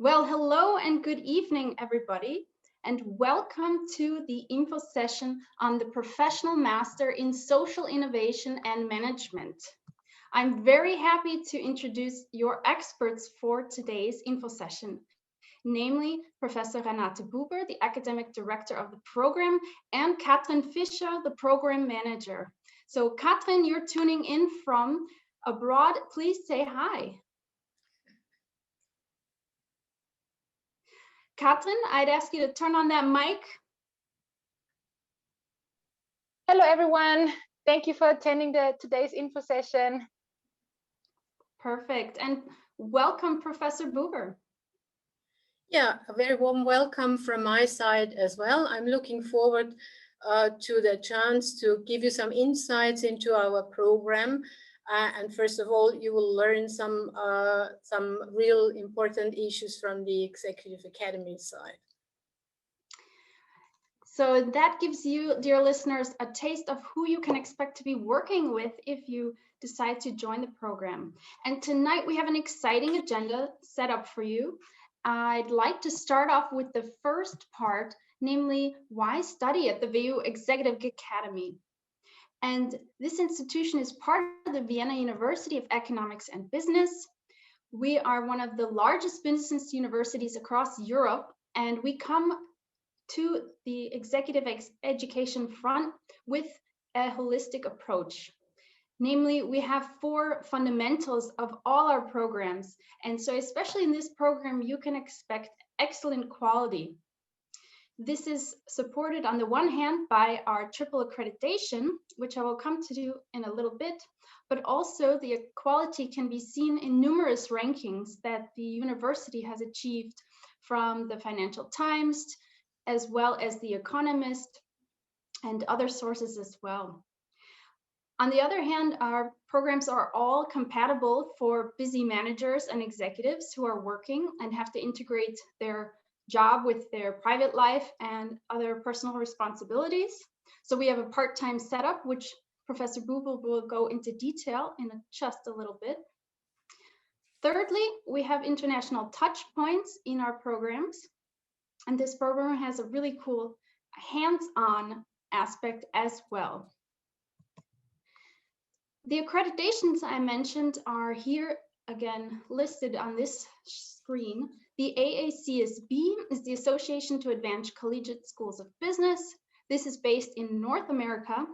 Well, hello and good evening, everybody, and welcome to the info session on the Professional Master in Social Innovation and Management. I'm very happy to introduce your experts for today's info session, namely Professor Renate Buber, the Academic Director of the program, and Katrin Fischer, the Program Manager. So Katrin, you're tuning in from abroad. Please say hi. Katrin, I'd ask you to turn on that mic. Hello, everyone. Thank you for attending today's info session. Perfect. And welcome, Professor Buber. Yeah, a very warm welcome from my side as well. I'm looking forward to the chance to give you some insights into our program. And first of all, you will learn some real important issues from the Executive Academy side. So that gives you, dear listeners, a taste of who you can expect to be working with if you decide to join the program. And tonight we have an exciting agenda set up for you. I'd like to start off with the first part, namely, why study at the WU Executive Academy? And this institution is part of the Vienna University of Economics and Business. We are one of the largest business universities across Europe, and we come to the executive education front with a holistic approach. Namely, we have 4 fundamentals of all our programs. And so especially in this program, you can expect excellent quality. This is supported on the one hand by our triple accreditation, which I will come to do in a little bit, but also the quality can be seen in numerous rankings that the university has achieved from the Financial Times, as well as The Economist and other sources as well. On the other hand, our programs are all compatible for busy managers and executives who are working and have to integrate their job with their private life and other personal responsibilities. So we have a part-time setup, which Professor Buber will go into detail in just a little bit. Thirdly, we have international touch points in our programs. And this program has a really cool hands-on aspect as well. The accreditations I mentioned are here again listed on this screen. The AACSB is the Association to Advance Collegiate Schools of Business. This is based in North America.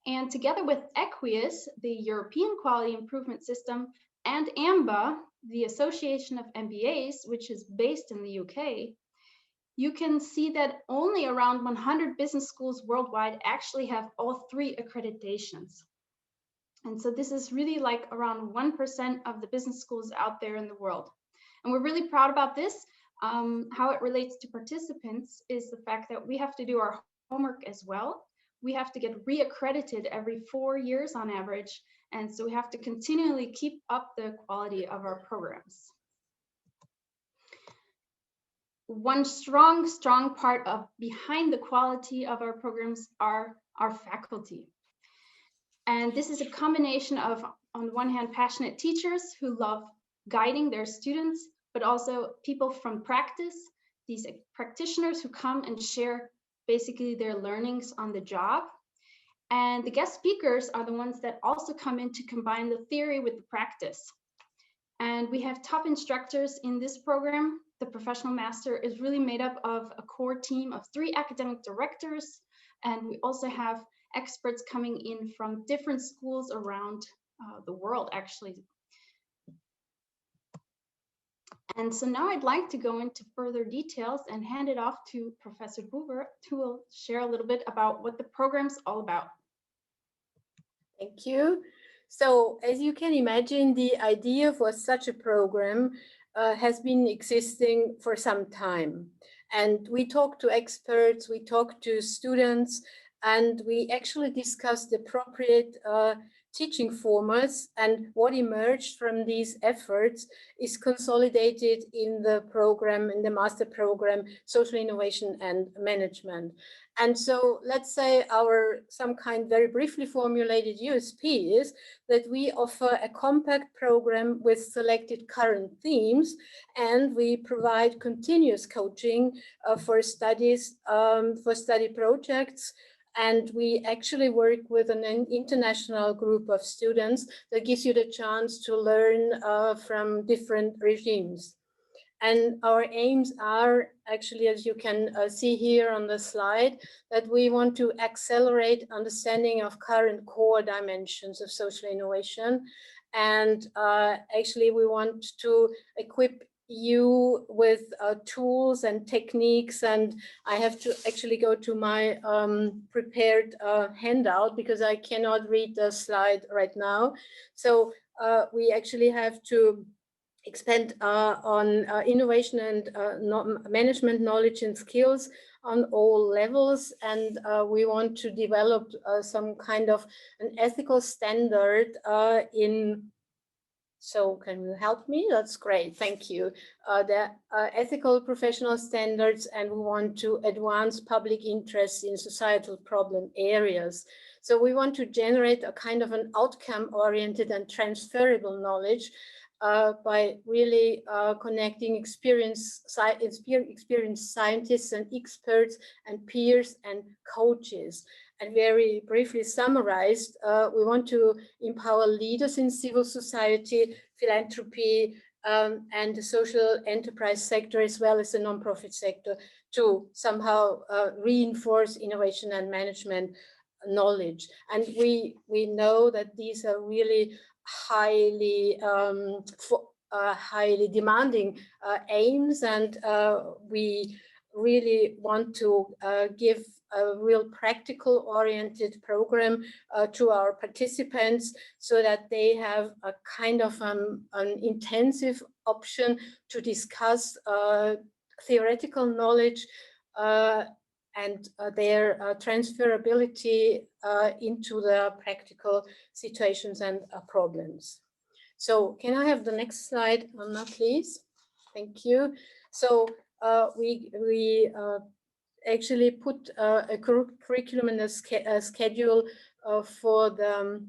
And together with EQUIUS, the European Quality Improvement System, and AMBA, the Association of MBAs, which is based in the UK, you can see that only around 100 business schools worldwide actually have all 3 accreditations. And so this is really like around 1% of the business schools out there in the world. And we're really proud about this. How it relates to participants is the fact that we have to do our homework as well. We have to get reaccredited every 4 years on average. And so we have to continually keep up the quality of our programs. One strong part of behind the quality of our programs are our faculty. And this is a combination of, on the one hand, passionate teachers who love guiding their students, but also people from practice, these practitioners who come and share basically their learnings on the job. And the guest speakers are the ones that also come in to combine the theory with the practice. And we have top instructors in this program. The Professional Master is really made up of a core team of 3 academic directors. And we also have experts coming in from different schools around the world, actually. And so now I'd like to go into further details and hand it off to Professor Buber, who will share a little bit about what the program's all about. Thank you. So as you can imagine, the idea for such a program has been existing for some time. And we talk to experts, we talk to students, and we actually discuss the appropriate teaching formats, and what emerged from these efforts is consolidated in the program, in the master program, Social Innovation and Management. And so let's say our some kind very briefly formulated USP is that we offer a compact program with selected current themes, and we provide continuous coaching for studies, for study projects. And we actually work with an international group of students that gives you the chance to learn from different regimes. And our aims are actually, as you can see here on the slide, that we want to accelerate understanding of current core dimensions of social innovation. And actually, we want to equip you with tools and techniques. And I have to actually go to my prepared handout because I cannot read the slide right now. So we actually have to expand on innovation and management knowledge and skills on all levels. And we want to develop some kind of an ethical standard so can you help me? That's great, thank you. The ethical professional standards, and we want to advance public interest in societal problem areas. So we want to generate a kind of an outcome-oriented and transferable knowledge by really connecting experienced scientists and experts and peers and coaches. And very briefly summarized, we want to empower leaders in civil society, philanthropy, and the social enterprise sector, as well as the nonprofit sector, to somehow reinforce innovation and management knowledge. And we know that these are really highly demanding aims, and we really want to give a real practical oriented program to our participants so that they have a kind of an intensive option to discuss theoretical knowledge and their transferability into the practical situations and problems. So can I have the next slide, Anna, please? Thank you. So we actually put a curriculum and a schedule for the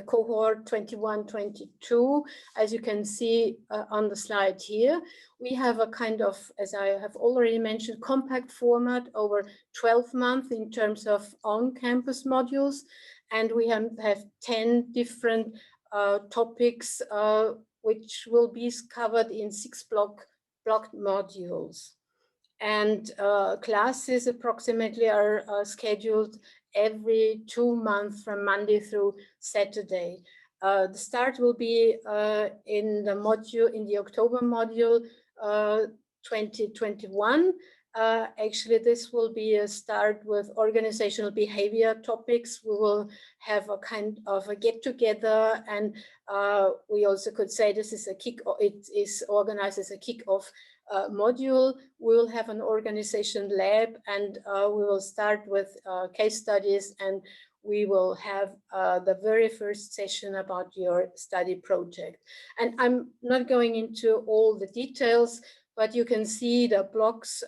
cohort 21-22, as you can see on the slide here. We have a kind of, as I have already mentioned, compact format over 12 months in terms of on-campus modules, and we have 10 different topics which will be covered in 6 blocked modules. And classes approximately are scheduled every 2 months from Monday through Saturday. The start will be in the October module 2021. Actually, this will be a start with organizational behavior topics. We will have a kind of a get together, and we also could say this is it is organized as a kick-off module. We will have an organization lab, and we will start with case studies, and we will have the very first session about your study project. And I'm not going into all the details, but you can see the blocks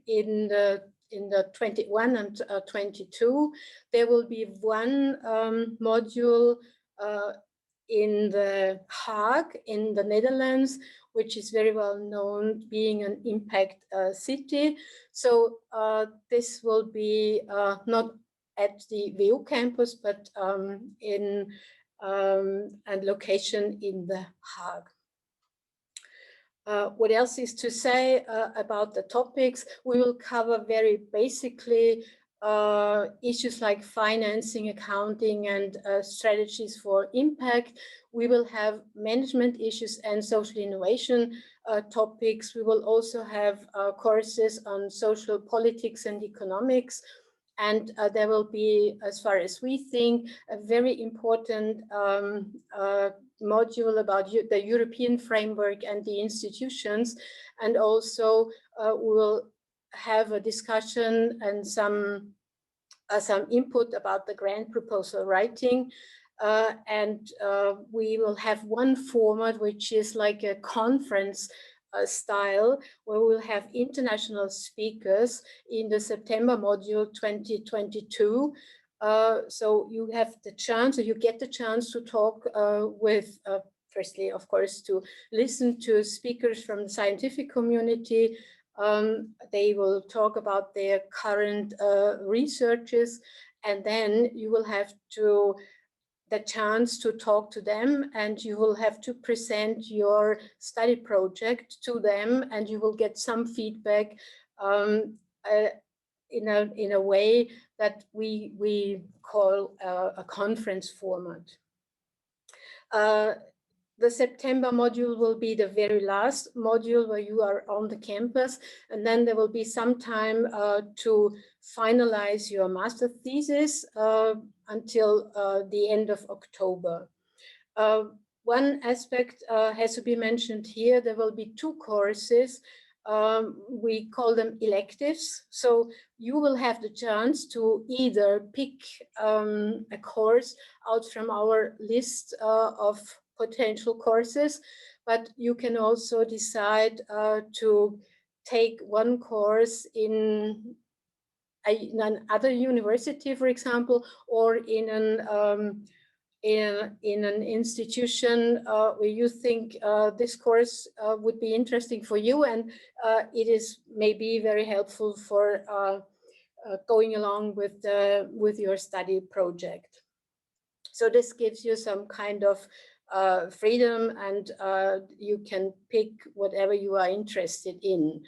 in the 21 and 22. There will be one module in The Hague in the Netherlands, which is very well known being an impact city. So this will be not at the WU campus, but in a location in The Hague. What else is to say about the topics? We will cover very basically issues like financing, accounting, and strategies for impact. We will have management issues and social innovation topics. We will also have courses on social politics and economics. And there will be, as far as we think, a very important module about the European framework and the institutions. And also we will have a discussion and some some input about the grant proposal writing. And we will have one format, which is like a conference style, where we'll have international speakers in the September module 2022. So you have the chance, or you get the chance to talk with, firstly, of course, to listen to speakers from the scientific community. They will talk about their current researches, and then you will have the chance to talk to them, and you will have to present your study project to them, and you will get some feedback in a way that we call a conference format. The September module will be the very last module where you are on the campus, and then there will be some time to finalize your master thesis until the end of October. One aspect has to be mentioned here. There will be 2 courses. We call them electives. So you will have the chance to either pick a course out from our list of potential courses, but you can also decide to take one course in another university, for example, or in an institution where you think this course would be interesting for you, and it is maybe very helpful for going along with your study project. So this gives you some kind of freedom, and you can pick whatever you are interested in.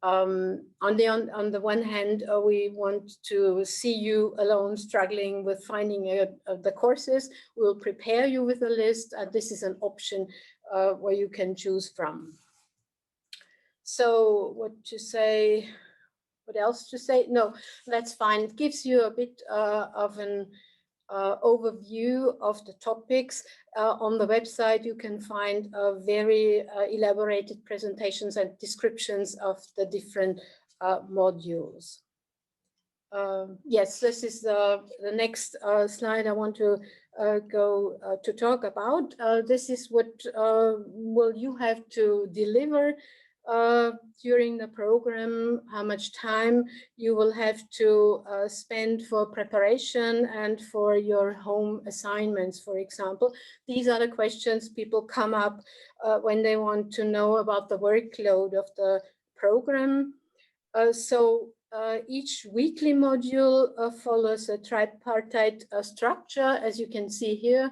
On the one hand, we want to see you alone struggling with finding the courses. We'll prepare you with a list, and this is an option where you can choose from. So what else to say? No, that's fine. It gives you a bit of an overview of the topics. On the website, you can find very elaborated presentations and descriptions of the different modules. Yes, this is the next slide I want to go to talk about. This is what will you have to deliver during the program, how much time you will have to spend for preparation and for your home assignments, for example. These are the questions people come up when they want to know about the workload of the program. So each weekly module follows a tripartite structure, as you can see here.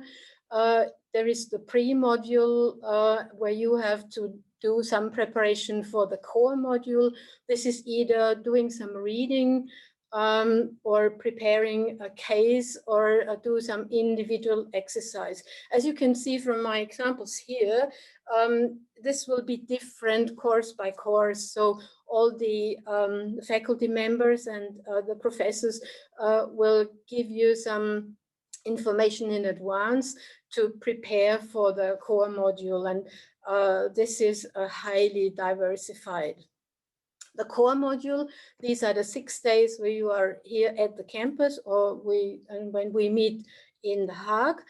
There is the pre-module where you have to do some preparation for the core module. This is either doing some reading or preparing a case, or do some individual exercise. As you can see from my examples here, this will be different course by course. So all the faculty members and the professors will give you some information in advance to prepare for the core module, and this is highly diversified. The core module, these are the 6 days where you are here at the campus, or when we meet in The Hague.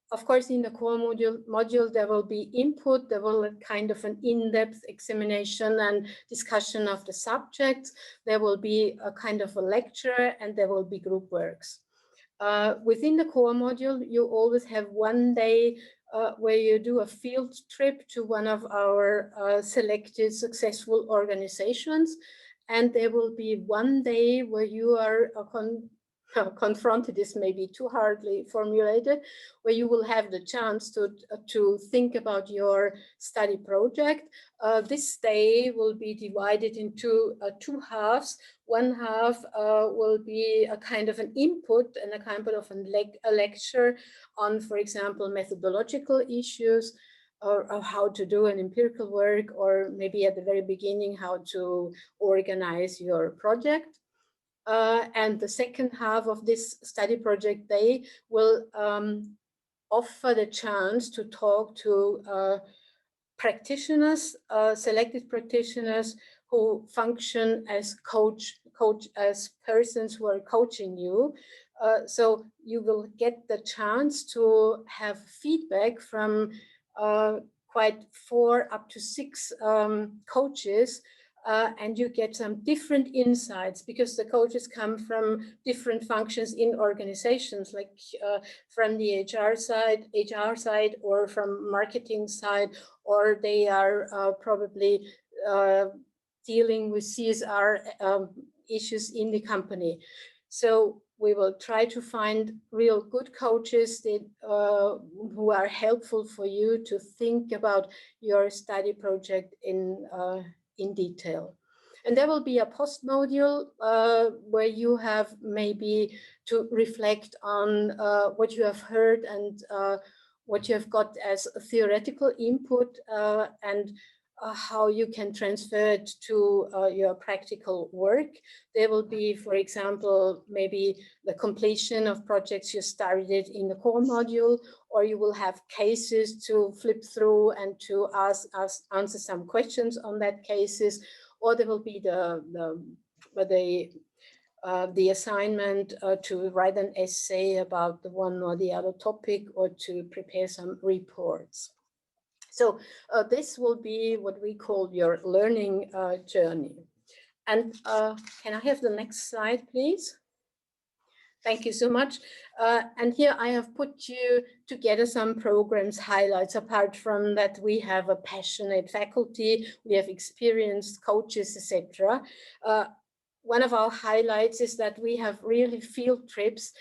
Of course, in the core module, there will be input, there will be kind of an in-depth examination and discussion of the subjects. There will be a kind of a lecture, and there will be group works. Within the core module, you always have 1 day where you do a field trip to one of our selected successful organizations. And there will be 1 day where you are confronted, is maybe too hardly formulated, where you will have the chance to think about your study project. This day will be divided into 2 halves. One half will be a kind of an input and a kind of a lecture on, for example, methodological issues, or how to do an empirical work, or maybe at the very beginning, how to organize your project. And the second half of this study project day will offer the chance to talk to practitioners, selected practitioners who function as persons who are coaching you. So you will get the chance to have feedback from quite 4 up to 6 coaches, and you get some different insights because the coaches come from different functions in organizations, like from the HR side, or from marketing side, or they are probably dealing with CSR issues in the company. So we will try to find real good coaches that, who are helpful for you to think about your study project in detail. And there will be a post module where you have maybe to reflect on what you have heard and what you have got as theoretical input, and how you can transfer it to your practical work. There will be, for example, maybe the completion of projects you started in the core module, or you will have cases to flip through and to answer some questions on that cases, or there will be the assignment to write an essay about the one or the other topic, or to prepare some reports. So this will be what we call your learning journey. And can I have the next slide, please? Thank you so much. And here I have put you together some programs highlights. Apart from that, we have a passionate faculty, we have experienced coaches, etc. One of our highlights is that we have really field trips,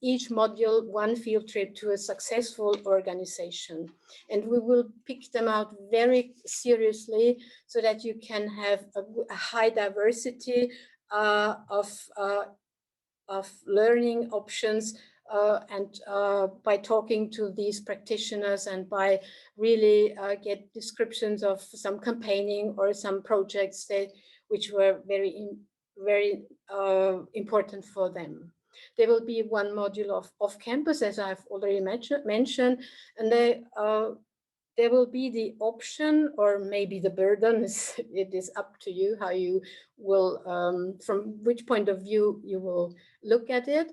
each module one field trip to a successful organization. And we will pick them out very seriously so that you can have a high diversity of learning options, and by talking to these practitioners and by really get descriptions of some campaigning or some projects which were very important for them. There will be one module of off-campus, as I've already mentioned, and there will be the option, or maybe the burden, it is up to you how you will, from which point of view you will look at it.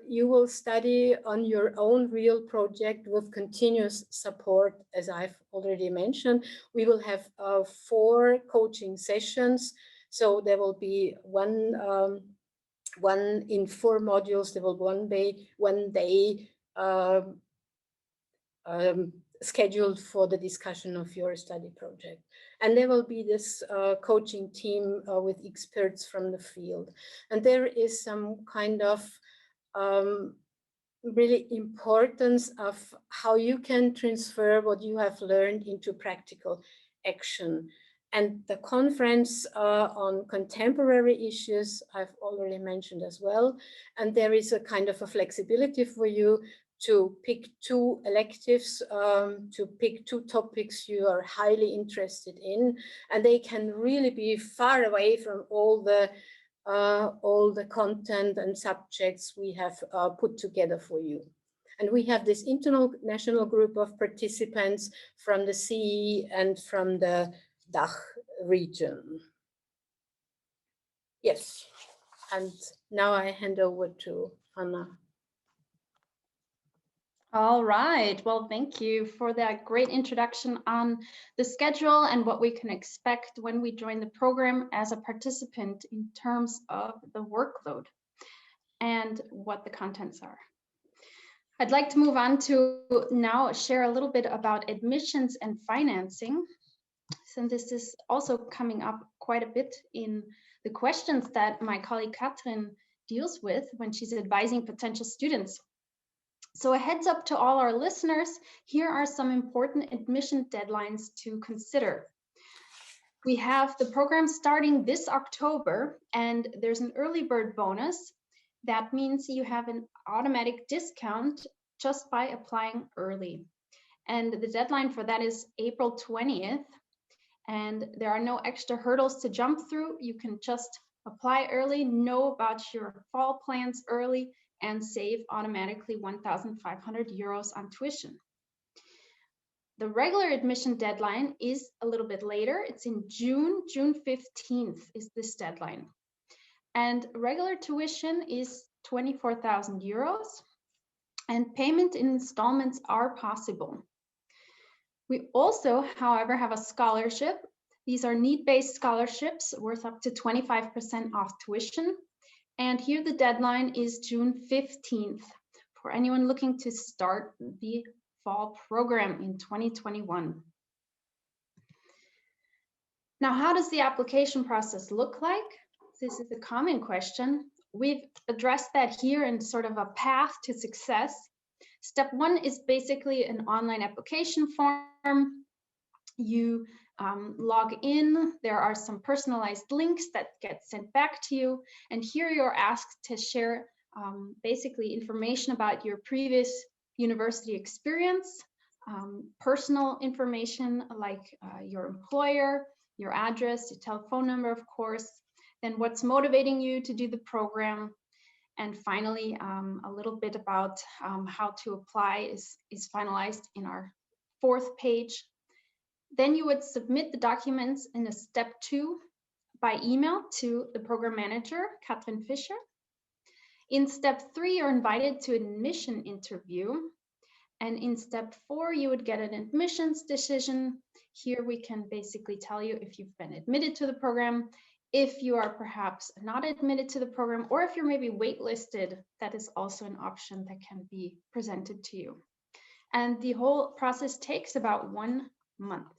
You will study on your own real project with continuous support, as I've already mentioned. We will have 4 coaching sessions. So there will be one in 4 modules. There will be one day scheduled for the discussion of your study project. And there will be this coaching team with experts from the field. And there is some kind of really importance of how you can transfer what you have learned into practical action. And the conference on contemporary issues, I've already mentioned as well. And there is a kind of a flexibility for you to pick 2 electives, to pick 2 topics you are highly interested in. And they can really be far away from all the content and subjects we have put together for you. And we have this international group of participants from the CE and from the DACH region. Yes, and now I hand over to Anna. All right, well, thank you for that great introduction on the schedule and what we can expect when we join the program as a participant in terms of the workload and what the contents are. I'd like to move on to now share a little bit about admissions and financing, since this is also coming up quite a bit in the questions that my colleague Katrin deals with when she's advising potential students. So a heads up to all our listeners, here are some important admission deadlines to consider. We have the program starting this October, and there's an early bird bonus. That means you have an automatic discount just by applying early. And the deadline for that is April 20th. And there are no extra hurdles to jump through. You can just apply early, know about your fall plans early, and save automatically 1,500 euros on tuition. The regular admission deadline is a little bit later. It's in June 15th is this deadline. And regular tuition is 24,000 euros, and payment in installments are possible. We also, however, have a scholarship. These are need-based scholarships worth up to 25% off tuition. And here the deadline is June 15th for anyone looking to start the fall program in 2021. Now, how does the application process look like? This is a common question. We've addressed that here in sort of a path to success. Step one is basically an online application form. You log in, there are some personalized links that get sent back to you, and here you're asked to share basically information about your previous university experience, personal information like your employer, your address, your telephone number, of course, then what's motivating you to do the program, and finally, a little bit about how to apply is finalized in our 4th page. Then you would submit the documents in a step 2 by email to the program manager, Katrin Fischer. In step 3, you're invited to an admission interview. And in step 4, you would get an admissions decision. Here we can basically tell you if you've been admitted to the program, if you are perhaps not admitted to the program, or if you're maybe waitlisted. That is also an option that can be presented to you. And the whole process takes about 1 month.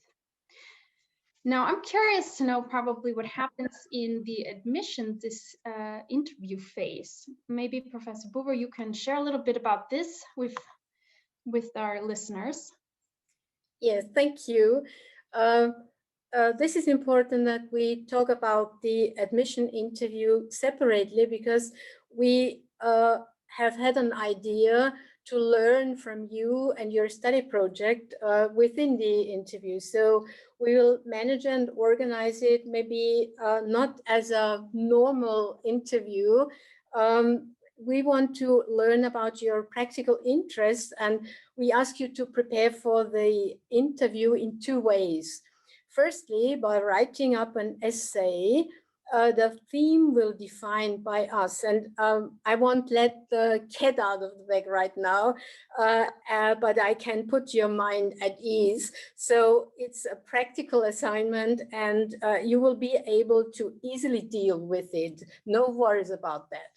Now, I'm curious to know probably what happens in the admission, this interview phase. Maybe Professor Buber, you can share a little bit about this with our listeners. Yes, thank you. This is important that we talk about the admission interview separately, because we have had an idea to learn from you and your study project within the interview. So we will manage and organize it maybe not as a normal interview. We want to learn about your practical interests, and we ask you to prepare for the interview in 2 ways. Firstly, by writing up an essay. The theme will be defined by us, and I won't let the cat out of the bag right now, but I can put your mind at ease. So it's a practical assignment, and you will be able to easily deal with it. No worries about that.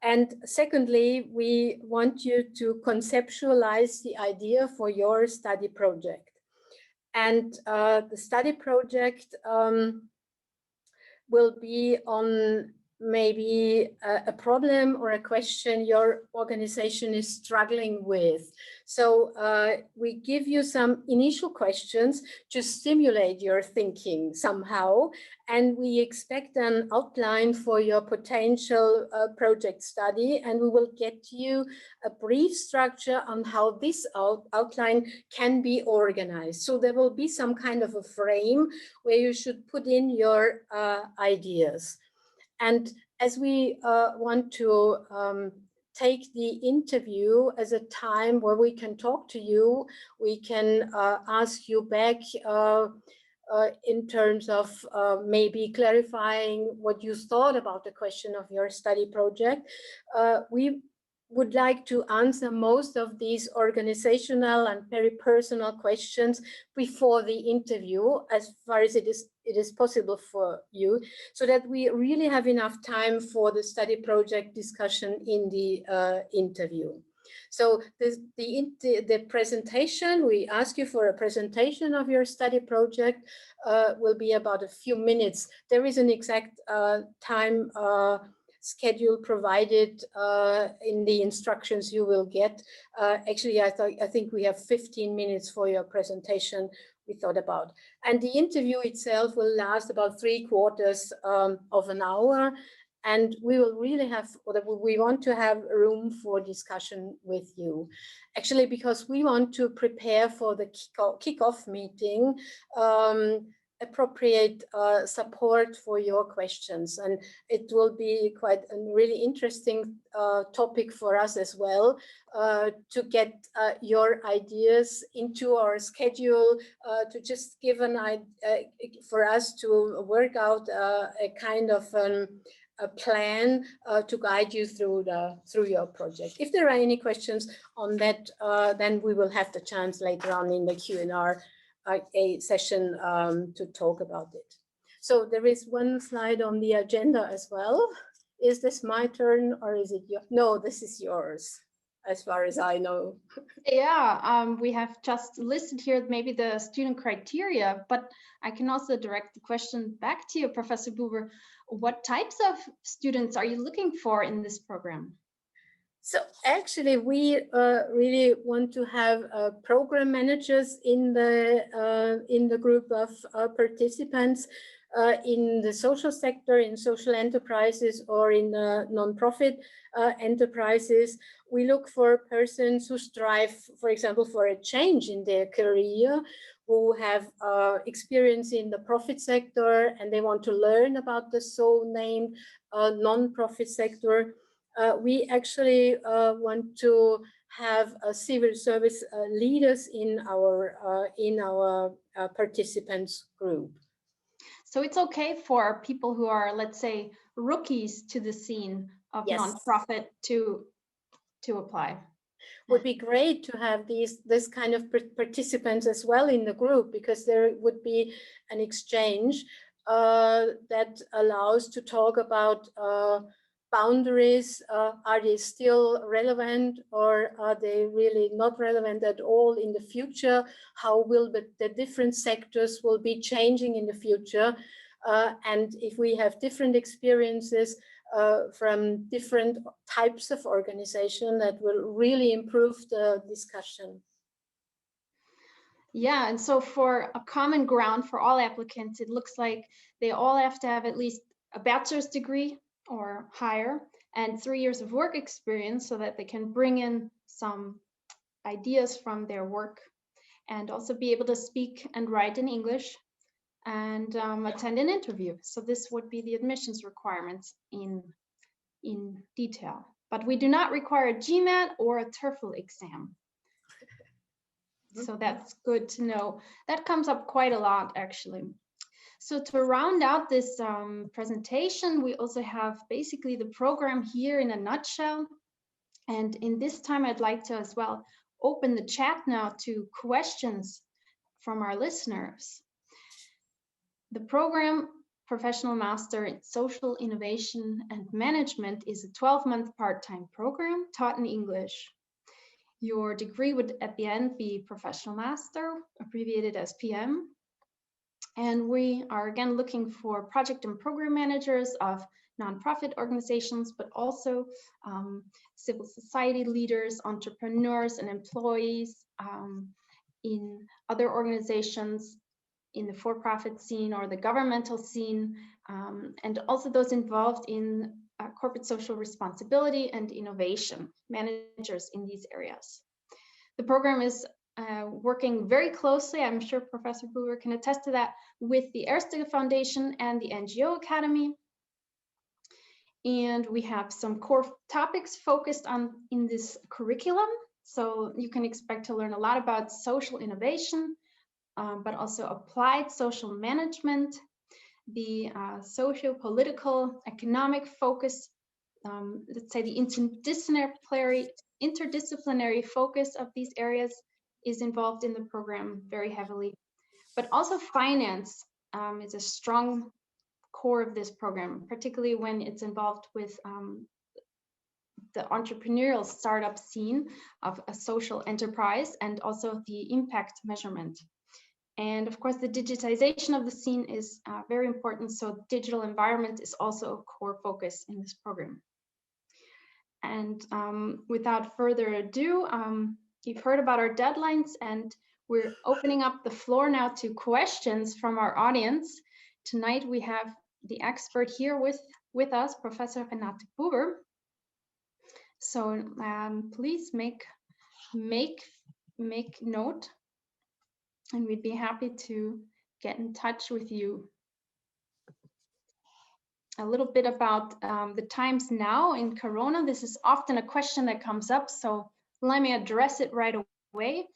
And secondly, we want you to conceptualize the idea for your study project. And the study project will be on maybe a problem or a question your organization is struggling with. So we give you some initial questions to stimulate your thinking somehow, and we expect an outline for your potential project study, and we will get you a brief structure on how this outline can be organized. So there will be some kind of a frame where you should put in your ideas. And as we want to take the interview as a time where we can talk to you, we can ask you back in terms of maybe clarifying what you thought about the question of your study project. We would like to answer most of these organizational and very personal questions before the interview, as far as it is possible for you, so that we really have enough time for the study project discussion in the interview. So the presentation, we ask you for a presentation of your study project, will be about a few minutes. There is an exact time schedule provided in the instructions you will get. Actually, I think we have 15 minutes for your presentation we thought about. And the interview itself will last about 3/4 of an hour. And we will really have, or we want to have room for discussion with you. Actually, because we want to prepare for the kickoff meeting, appropriate support for your questions, and it will be quite a really interesting topic for us as well, to get your ideas into our schedule, to just give an idea for us to work out a kind of a plan to guide you through your project. If there are any questions on that, then we will have the chance later on in the Q&A a session to talk about it. So there is one slide on the agenda as well. Is this my turn or is it your? No, this is yours, as far as I know. Yeah, we have just listed here maybe the student criteria, but I can also direct the question back to you, Professor Buber. What types of students are you looking for in this program? So actually, we really want to have program managers in the group of participants in the social sector, in social enterprises, or in non-profit enterprises. We look for persons who strive, for example, for a change in their career, who have experience in the profit sector, and they want to learn about the so-named non-profit sector. We actually want to have civil service leaders in our participants group. So it's okay for people who are, let's say, rookies to the scene of Yes. nonprofit to apply. Would be great to have this kind of participants as well in the group, because there would be an exchange that allows to talk about boundaries. Are they still relevant, or are they really not relevant at all in the future? How will the different sectors will be changing in the future? And if we have different experiences from different types of organization, that will really improve the discussion. Yeah, and so for a common ground for all applicants, it looks like they all have to have at least a bachelor's degree or higher and 3 years of work experience, so that they can bring in some ideas from their work, and also be able to speak and write in English, and attend an interview. So this would be the admissions requirements in detail. But we do not require a GMAT or a TOEFL exam. So that's good to know. That comes up quite a lot, actually. So to round out this presentation, we also have basically the program here in a nutshell. And in this time, I'd like to as well open the chat now to questions from our listeners. The program Professional Master in Social Innovation and Management is a 12-month part-time program taught in English. Your degree would at the end be Professional Master, abbreviated as PM. And we are again looking for project and program managers of nonprofit organizations, but also civil society leaders, entrepreneurs, and employees in other organizations in the for-profit scene or the governmental scene, and also those involved in corporate social responsibility and innovation, managers in these areas. The program is working very closely, I'm sure Professor Buber can attest to that, with the Erste Foundation and the NGO Academy. And we have some core topics focused on in this curriculum. So you can expect to learn a lot about social innovation, but also applied social management, the socio-political, economic focus, let's say the interdisciplinary focus of these areas is involved in the program very heavily. But also finance is a strong core of this program, particularly when it's involved with the entrepreneurial startup scene of a social enterprise, and also the impact measurement. And of course, the digitization of the scene is very important. So digital environment is also a core focus in this program. And without further ado, you've heard about our deadlines, and we're opening up the floor now to questions from our audience. Tonight, we have the expert here with us, Professor Renate Buber. So please make note, and we'd be happy to get in touch with you. A little bit about the times now in Corona. This is often a question that comes up, so let me address it right away.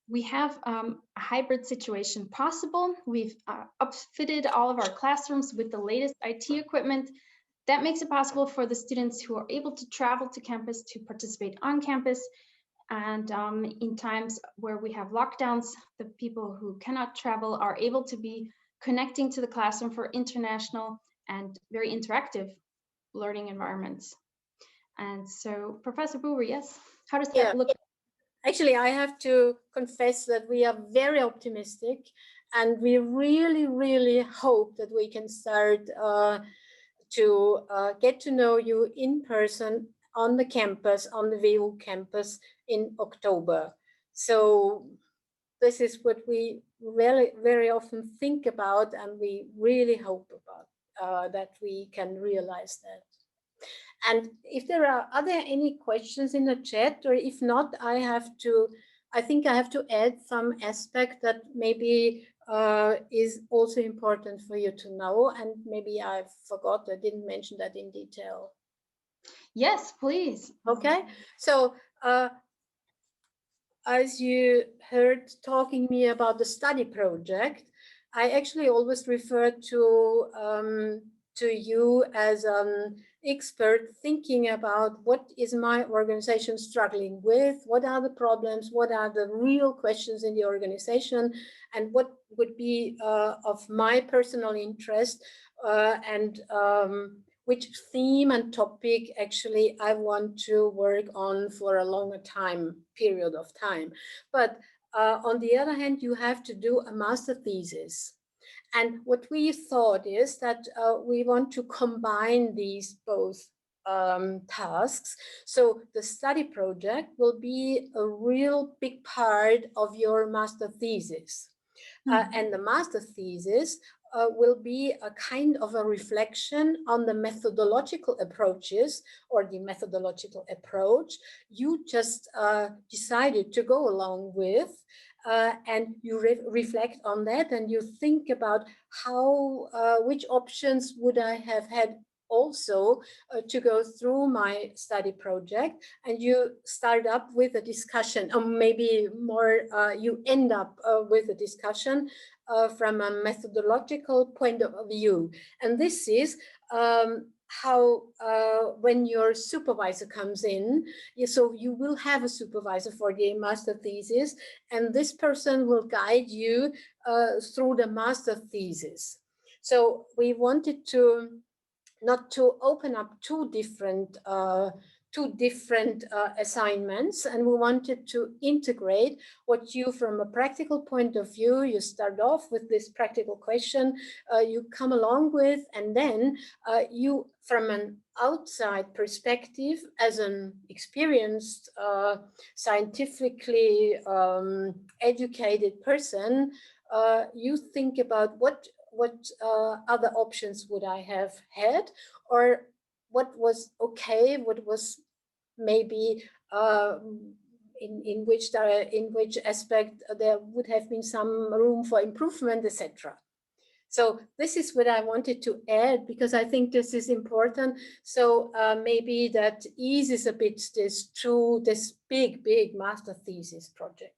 We have a hybrid situation possible. We've upfitted all of our classrooms with the latest IT equipment. That makes it possible for the students who are able to travel to campus to participate on campus. And in times where we have lockdowns, the people who cannot travel are able to be connecting to the classroom for international and very interactive learning environments. And so, Professor Brewer, yes, how does that look? Actually, I have to confess that we are very optimistic, and we really, really hope that we can start to get to know you in person on the campus, on the WU campus in October. So this is what we really very often think about, and we really hope about that we can realize that. And if there are any questions in the chat, or if not, I think I have to add some aspect that maybe is also important for you to know, and maybe I forgot, I didn't mention that in detail. Yes, please. Okay, so as you heard talking me about the study project, I actually always refer to you as an expert thinking about what is my organization struggling with, what are the problems, what are the real questions in the organization, and what would be of my personal interest, and which theme and topic actually I want to work on for a longer period of time. But on the other hand, you have to do a master thesis. And what we thought is that we want to combine these both tasks. So the study project will be a real big part of your master thesis. And the master thesis will be a kind of a reflection on the methodological approaches, or the methodological approach you just decided to go along with. And you reflect on that, and you think about how, which options would I have had also to go through my study project, and you start up with a discussion, or maybe more, you end up with a discussion from a methodological point of view. And this is how when your supervisor comes in, so you will have a supervisor for the master thesis, and this person will guide you through the master thesis. So we wanted to not to open up two different assignments, and we wanted to integrate what you, from a practical point of view, you start off with this practical question, you come along with, and then you, from an outside perspective, as an experienced, scientifically educated person, you think about what other options would I have had, or what was okay, what was maybe in which aspect there would have been some room for improvement, etc. So this is what I wanted to add, because I think this is important. So maybe that eases a bit this big master thesis project.